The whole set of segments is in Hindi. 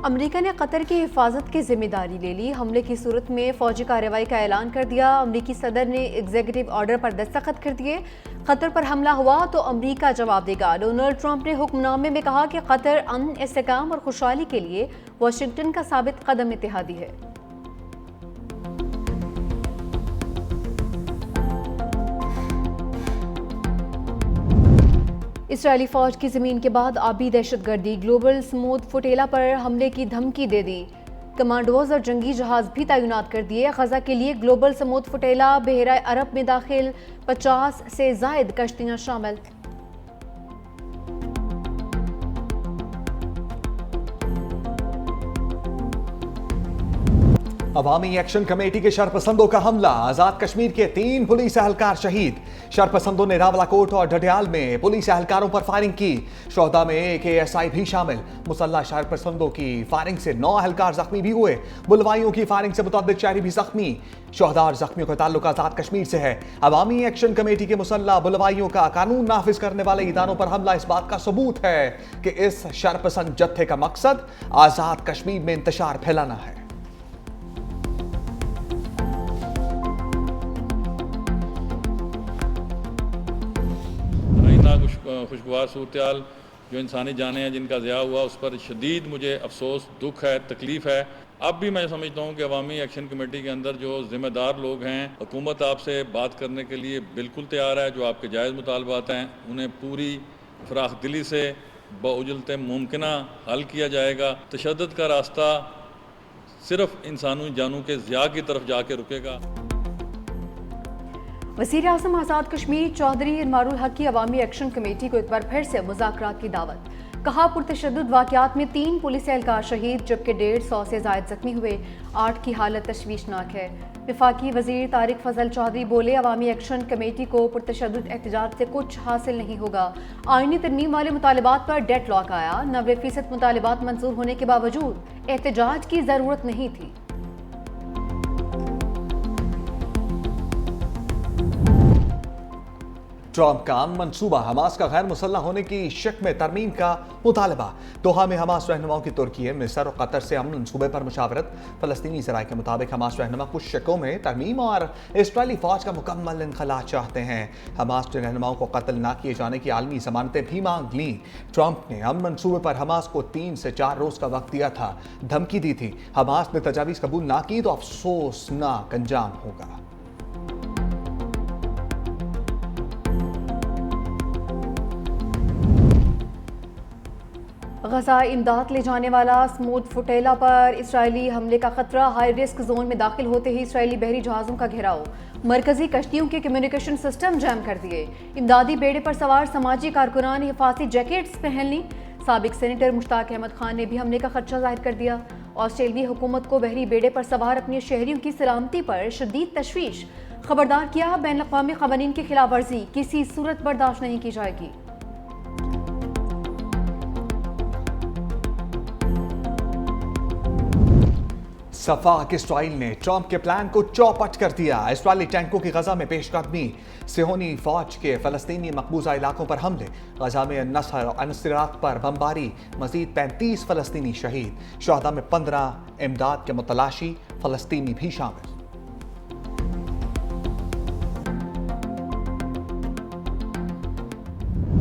अमेरिका ने कतर की हिफाजत की जिम्मेदारी ले ली। हमले की सूरत में फौजी कार्रवाई का ऐलान कर दिया। अमेरिकी सदर ने एग्जीक्यूटिव ऑर्डर पर दस्तखत कर दिए। कतर पर हमला हुआ तो अमेरिका जवाब देगा। डोनाल्ड ट्रंप ने हुक्मनामे में कहा कि कतर अमन, इस्तेहकाम और खुशहाली के लिए वाशिंगटन का साबित कदम इत्तेहादी है। इसराइली फौज की जमीन के बाद आबी दहशतगर्दी। ग्लोबल स्मूथ फुटेला पर हमले की धमकी दे दी। कमांडोज और जंगी जहाज भी तैनात कर दिए। गजा के लिए ग्लोबल स्मूथ फुटेला बहरा अरब में दाखिल, 50 से जायद कश्तियां शामिल। अवामी एक्शन कमेटी के शरपसंदों का हमला, आजाद कश्मीर के 3 पुलिस एहलकार शहीद। शरपसंदों ने रावलाकोट और डडियाल में पुलिस एहलकारों पर फायरिंग की। शोहदा में एक ASI भी शामिल। मुसल्लह शरपसंदों की फायरिंग से 9 एहलकार जख्मी भी हुए। बुलवाइयों की फायरिंग से मुतअद्दिद शहरी भी जख्मी। शोहदा और जख्मियों का ताल्लुक आजाद कश्मीर से है। अवामी एक्शन कमेटी के मुसल्लह बुलवाइयों का कानून नाफिज करने वाले इदारों पर हमला इस बात का सबूत है कि इस शरपसंद जत्थे का मकसद आजाद कश्मीर में इंतशार फैलाना है। खुशगवार सूरत जो इंसानी जाने हैं जिनका ज़िया हुआ, उस पर शदीद मुझे अफसोस, दुख है, तकलीफ़ है। अब भी मैं समझता हूँ कि अवामी एक्शन कमेटी के अंदर जो ज़िम्मेदार लोग हैं, हुकूमत आपसे बात करने के लिए बिल्कुल तैयार है। जो आपके जायज़ मुतालबात हैं उन्हें पूरी फराख दिली से बउजलते मुमकिना हल किया जाएगा। तशद्दुद का रास्ता सिर्फ इंसानी जानों के ज़िया की तरफ जाके रुकेगा। वज़ीर आज़म आज़ाद कश्मीर चौधरी इमारुल हक की अवामी एक्शन कमेटी को एक बार फिर से मुज़ाकरात की दावत। कहा, पुरतशद्दुद वाक़यात में 3 पुलिस एहलकार शहीद जबकि 150 से ज़ायद जख्मी हुए। 8 की हालत तशवीशनाक है। वफाकी वज़ीर तारिक फजल चौधरी बोले, अवामी एक्शन कमेटी को पुरतशद्दुद एहतजाज से कुछ हासिल नहीं होगा। आईनी तरमीम वाले मुतालबात पर डेडलॉक आया। 90% मुतालबात मंजूर होने के बावजूद एहतजाज की ज़रूरत नहीं थी। ट्रंप का मनसूबा, हमास का गैर मुसल्लह होने की शक में तरमीम का मुतालबा। दोहा में हमास रहनुमाओं की तुर्की, मिस्र और कतर से अमन मनसूबे पर मुशावरत। फलस्तीनी ज़राए के मुताबिक हमास रहनुमा कुछ शकों में तरमीम और इसराइली फौज का मुकम्मल इनखला चाहते हैं। हमास के रहनुमाओं को कत्ल न किए जाने की आलमी ज़मानतें भी मांग लीं। ट्रंप ने अमन मनसूबे पर हमास को 3 से 4 रोज़ का वक्त दिया था, धमकी दी थी। हमास ने तजावीज़ कबूल ना की तो अफसोसनाक अंजाम होगा। गजा इमदाद ले जाने वाला स्मूथ फुटेला पर इसराइली हमले का खतरा। हाई रिस्क जोन में दाखिल होते ही इसराइली बहरी जहाज़ों का घेराव। मरकजी कश्तियों के कम्युनिकेशन सिस्टम जैम कर दिए। इमदादी बेड़े पर सवार समाजी कारकुनान ने हिफाजती जैकेट्स पहन ली। साबिक सेनेटर मुश्ताक अहमद खान ने भी हमले का खदशा जाहिर कर दिया। ऑस्ट्रेलियाई हुकूमत को बहरी बेड़े पर सवार अपने शहरियों की सलामती पर शदीद तशवीश। खबरदार किया, बैन अक़वामी क़वानीन की खिलाफ वर्जी किसी सूरत बर्दाश्त नहीं की जाएगी। सफाक इसराइल ने ट्रंप के प्लान को चौपट कर दिया। इसराइली टैंकों की गजा में पेशकदमी। सिहोनी फौज के फलस्तीनी मकबूजा इलाकों पर हमले। गजा में नसर और अनसरात पर बमबारी। मजीद 35 फलस्तीनी शहीद। शोहदा में 15 इमदाद के मुतलाशी फलस्तीनी भी शामिल।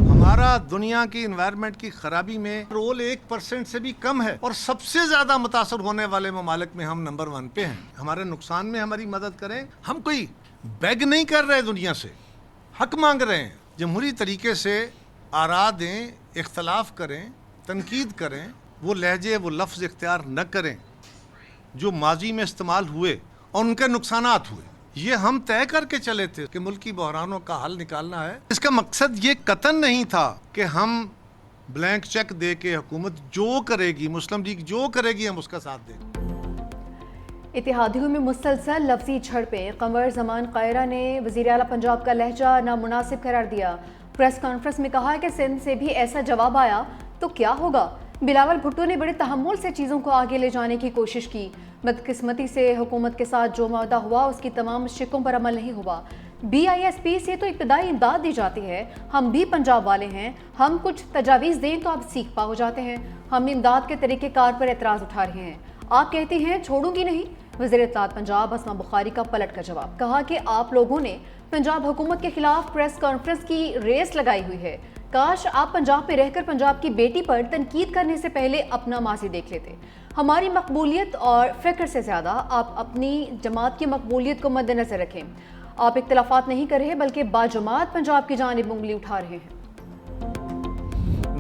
हमारा दुनिया की इन्वायरमेंट की खराबी में रोल 1% से भी कम है और सबसे ज्यादा मुतासर होने वाले ममालिक में हम नंबर 1 पे हैं। हमारे नुकसान में हमारी मदद करें। हम कोई बेग नहीं कर रहे, दुनिया से हक मांग रहे हैं। जमहूरी तरीके से आरा दें, इख्तलाफ करें, तनकीद करें, वो लहजे वो लफ्ज़ इख्तियार न करें जो माजी में इस्तेमाल हुए और उनके नुकसानात हुए। ये हम तय करके चले थे कि मुल्की बहरानों का हल निकालना है। इसका मकसद ये कतन नहीं था कि हम ब्लैंक चेक दे के हुकूमत जो करेगी, मुस्लिम लीग जो करेगी, हम उसका साथ दें। इत्तेहादियों में मुसलसल लफ्जी झड़पें। कमर जमान कायरा ने वज़ीर आला पंजाब का लहजा नामुनासिब करार दिया। प्रेस कॉन्फ्रेंस में कहा कि सिंध से भी ऐसा जवाब आया तो क्या होगा। बिलावल भुट्टो ने बड़े तहम्मुल से चीज़ों को आगे ले जाने की कोशिश की। बदकिस्मती से हुकूमत के साथ जो वादा हुआ उसकी तमाम शिकों पर अमल नहीं हुआ। BISP से तो इब्तदाई इमदाद दी जाती है। हम भी पंजाब वाले हैं, हम कुछ तजावीज़ दें तो आप सीख पा हो जाते हैं। हम इमदाद के तरीक़ेकार पर एतराज़ उठा रहे हैं। आप कहती हैं छोड़ूंगी नहीं। वज़ीर इत्तलात पंजाब अस्मा बुखारी का पलट का जवाब, कहा कि आप लोगों ने पंजाब हुकूमत के खिलाफ प्रेस कॉन्फ्रेंस की रेस लगाई हुई है। काश आप पंजाब में रहकर पंजाब की बेटी पर तनकीद करने से पहले अपना माजी देख लेते। हमारी मकबूलियत और फ़िक्र से ज़्यादा आप अपनी जमात की मकबूलियत को मद्देनज़र रखें। आप इख्तलाफात नहीं कर रहे बल्कि बाजमात पंजाब की जानिब उंगली उठा रहे हैं।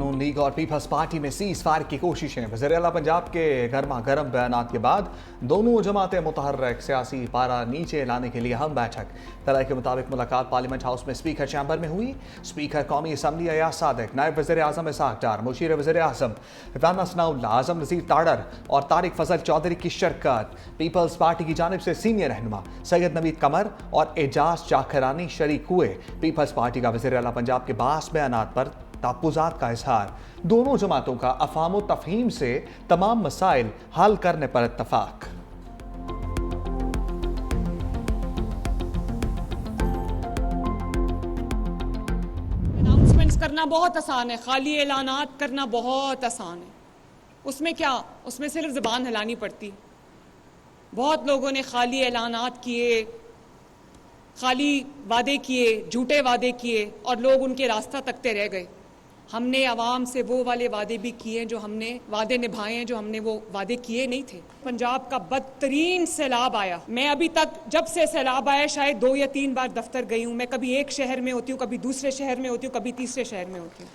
नून लीग और पीपल्स पार्टी में सीज फायर की कोशिशें। वज़ीर आला पंजाब के गर्मा गर्म बयानात के बाद दोनों जमातें मुतहर्रिक सियासी पारा नीचे लाने के लिए हम बैठक। तय के मुताबिक मुलाकात पार्लियामेंट हाउस में स्पीकर चैम्बर में हुई। स्पीकर कौमी असम्बली अयाज सादिक, नायब वज़ीर आज़म इसाक डार, मुशीर वज़ीर आज़म राना सनाउल्लाह, आज़म नज़ीर ताड़र और तारिक फजल चौधरी की शिरकत। पीपल्स पार्टी की जानिब से सीनियर रहनुमा सैयद नवीद कमर और एजाज जाखरानी शरीक हुए। पीपल्स पार्टी का वज़ीर आला पंजाब के बास बयानात पर तहफ़्फ़ुज़ात का इज़हार। दोनों जमातों का अफ़ाम व तफ़हीम से तमाम मसाइल हल करने पर इत्तफ़ाक़। अनाउंसमेंट्स करना बहुत आसान है, खाली ऐलानात करना बहुत आसान है। उसमें क्या, उसमें सिर्फ ज़बान हिलानी पड़ती। बहुत लोगों ने खाली ऐलानात किए, खाली वादे किए, झूठे वादे किए और लोग उनके रास्ता तकते रह गए। हमने आवाम से वो वाले वादे भी किए जो हमने वादे निभाए हैं, जो हमने वो वादे किए नहीं थे। पंजाब का बदतरीन सैलाब आया। मैं अभी तक जब से सैलाब आया शायद 2 या 3 बार दफ्तर गई हूँ। मैं कभी एक शहर में होती हूँ, कभी दूसरे शहर में होती हूँ, कभी तीसरे शहर में होती हूँ।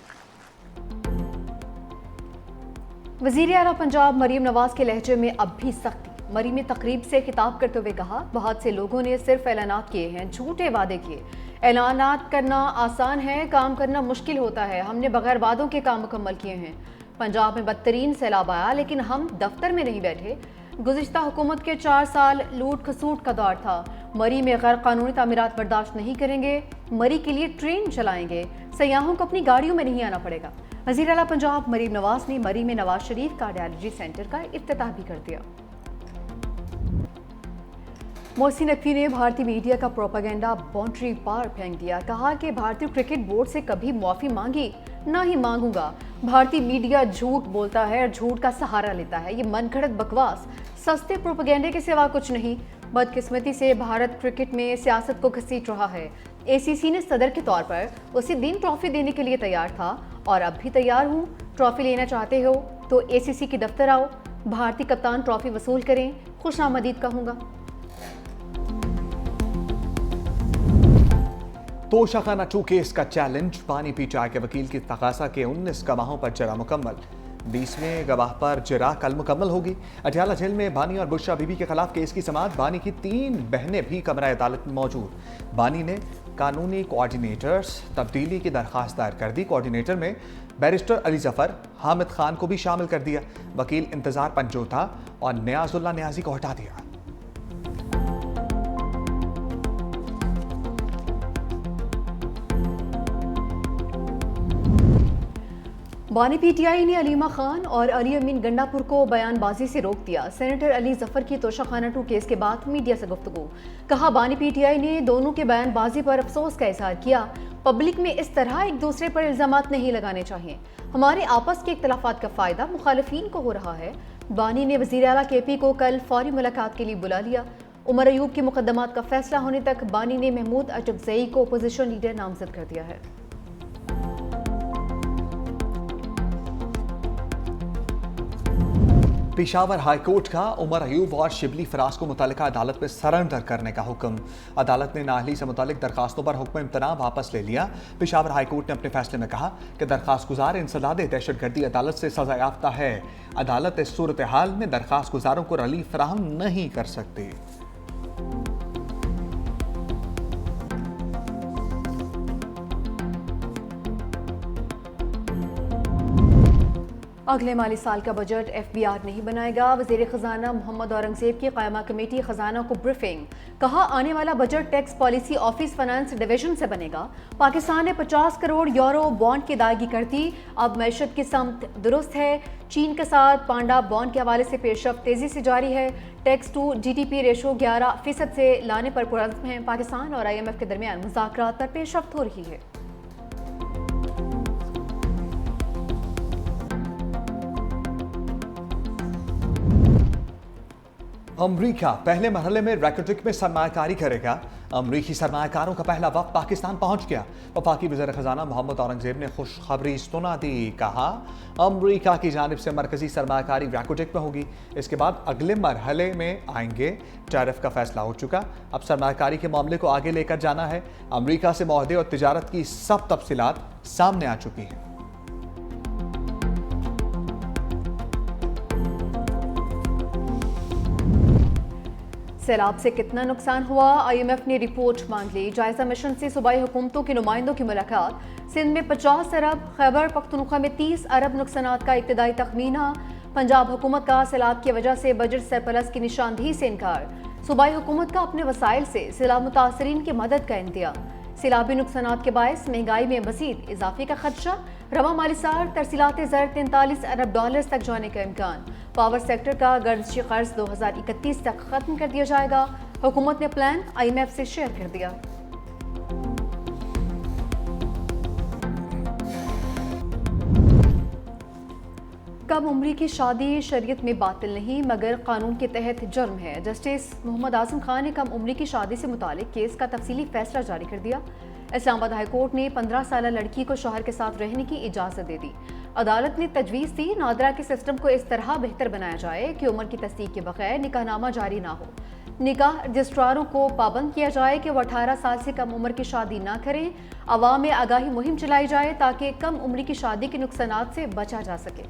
वज़ीर आला पंजाब मरीम नवाज के लहजे में अब भी सख्ती। मरी में तकरीब से खिताब करते हुए कहा, बहुत से लोगों ने सिर्फ ऐलानात किए हैं, झूठे वादे किए। ऐलानात करना आसान है, काम करना मुश्किल होता है। हमने बगैर वादों के काम मुकम्मल किए हैं। पंजाब में बदतरीन सैलाब आया लेकिन हम दफ्तर में नहीं बैठे। गुज़िश्ता हुकूमत के 4 साल लूट खसूट का दौर था। मरी में गैर कानूनी तामीरात बर्दाश्त नहीं करेंगे। मरी के लिए ट्रेन चलाएंगे। सयाहों को अपनी गाड़ियों में नहीं आना पड़ेगा। वज़ीर आला पंजाब मरीम नवाज ने मरी में नवाज शरीफ कार्डियोलॉजी सेंटर का इफ्तिताह भी कर दिया। मोहसिन नकवी ने भारतीय मीडिया का प्रोपेगेंडा बाउंड्री पार फेंक दिया। कहा कि भारतीय क्रिकेट बोर्ड से कभी माफ़ी मांगी ना ही मांगूंगा। भारतीय मीडिया झूठ बोलता है और झूठ का सहारा लेता है। ये मनगढ़ंत बकवास सस्ते प्रोपेगेंडे के सिवा कुछ नहीं। बदकिस्मती से भारत क्रिकेट में सियासत को घसीट रहा है। ACC ने सदर के तौर पर उसी दिन ट्रॉफी देने के लिए तैयार था और अब भी तैयार हूँ। ट्रॉफी लेना चाहते हो तो ACC के दफ्तर आओ, भारतीय कप्तान ट्रॉफी वसूल करें, खुशामदीद कहूँगा। तोशाखाना 2 केस का चैलेंज। पानी PTI के वकील की तकाजा के 19 गवाहों पर जरा मुकम्मल। 20वें गवाह पर जरा कल मुकम्मल होगी। अटियाला जेल में बानी और बुशरा बीबी के खिलाफ केस की समाअत। बानी की 3 बहनें भी कमरा अदालत में मौजूद। बानी ने कानूनी कोऑर्डिनेटर्स तब्दीली की दरख्वास्त दायर कर दी। कोऑर्डिनेटर में बैरिस्टर अली जफर, हामिद खान को भी शामिल कर दिया। वकील इंतजार पंजोता और नियाजुल्लाह नियाजी को हटा दिया। बानी PTI ने अलीमा खान और अली अमीन गंडापुर को बयानबाजी से रोक दिया। सेनेटर अली जफर की तोशाखाना 2 केस के बाद मीडिया से गुफ्तगू। कहा, बानी PTI ने दोनों के बयानबाजी पर अफसोस का इजहार किया। पब्लिक में इस तरह एक दूसरे पर इल्जामात नहीं लगाने चाहिए। हमारे आपस के इख्तलाफात का फ़ायदा मुखालिफिन को हो रहा है। बानी ने वज़ीर आला KP को कल फौरी मुलाकात के लिए बुला लिया। उमर अयूब के मुकदमात का फैसला होने तक बानी ने महमूद अटकज़ई को अपोजिशन लीडर नामजद कर दिया है। पेशावर हाई कोर्ट का उमर अयूब और शिबली फराज को मुतल्लिका अदालत में सरेंडर करने का हुक्म। अदालत ने नाअहली से मुतल्लिक दरखास्तों पर हुक्म इम्तना वापस ले लिया। पेशावर हाई कोर्ट ने अपने फैसले में कहा कि दरखास्त गुजार इंसदाद दहशतगर्दी अदालत से सजा याफ्ता है। अदालत इस सूरत हाल में दरखास्त गुजारों को रिलीफ फराहम नहीं कर सकती। अगले माली साल का बजट FBR नहीं बनाएगा। वज़ीर ख़जाना मोहम्मद औरंगज़ेब की क़ायमा कमेटी ख़जाना को ब्रीफिंग। कहा, आने वाला budget tax policy office finance division से बनेगा। पाकिस्तान ने 50 करोड़ यूरो बॉन्ड की अदायगी कर दी। अब मैशत की समत दुरुस्त है। चीन के साथ पांडा बॉन्ड के हवाले से पेशरफ्त तेज़ी से जारी है। टैक्स टू GDP रेशो 11% से लाने पर पुरअज़्म है। पाकिस्तान और IMF के दरमियान मुज़ाकरात पर पेशरफ्त हो रही है। अमरीका पहले मरहले में रैकेटिक में सरमायाकारी करेगा। अमरीकी सरमायाकारों का पहला वक्त पाकिस्तान पहुंच गया। वफाकी वज़ीर ख़जाना मोहम्मद औरंगज़ेब ने खुशखबरी सुना दी। कहा अमरीका की जानिब से मरकजी सरमायाकारी रैकेटिक में होगी। इसके बाद अगले मरहले में आएंगे। टैरिफ का फैसला हो चुका। अब सरमायाकारी के मामले को आगे लेकर जाना है। अमरीका से मुआहदे और तिजारत की सब तफसीलात सामने आ चुकी हैं। सैलाब से कितना नुकसान हुआ, IMF ने रिपोर्ट मांग ली। जायजा मिशन से सूबाई हुकूमतों के नुमाइंदों की मुलाकात। सिंध में 50 अरब, खैबर पख्तूनख्वा में 30 अरब नुकसानात का इब्तदाई तखमीना। पंजाब हुकूमत का सैलाब की वजह से बजट सरप्लस की निशानदेही से इनकार। सूबाई हुकूमत का अपने वसाइल से सैलाब मुतासरीन की मदद का इंतज़ाम। सैलाबी नुकसानात के बायस महंगाई में मज़ीद इजाफे का खदशा। रवा माली साल तरसीलात ज़र 43 अरब डॉलर्स तक जाने का इम्कान। पावर सेक्टर का गर्ज़ी कर्ज 2031 तक खत्म कर दिया जाएगा। हुकूमत ने प्लान IMF से शेयर कर दिया। कम उम्री की शादी शरीयत में बातिल नहीं मगर कानून के तहत जुर्म है। जस्टिस मोहम्मद आजम खान ने कम उम्री की शादी से मुतालिक केस का तफसीली फैसला जारी कर दिया। इस्लामाबाद हाई कोर्ट ने 15 साल लड़की को शौहर के साथ रहने की इजाज़त दे दी। अदालत ने तजवीज़ दी नादरा के सिस्टम को इस तरह बेहतर बनाया जाए कि उम्र की तस्दीक के बगैर निकाहनामा जारी ना हो। निकाह रजिस्ट्रारों को पाबंद किया जाए कि वो 18 साल से कम उम्र की शादी ना करें। अवाम में आगाही मुहिम चलाई जाए ताकि कम उम्र की शादी के नुकसानात से बचा जा सके।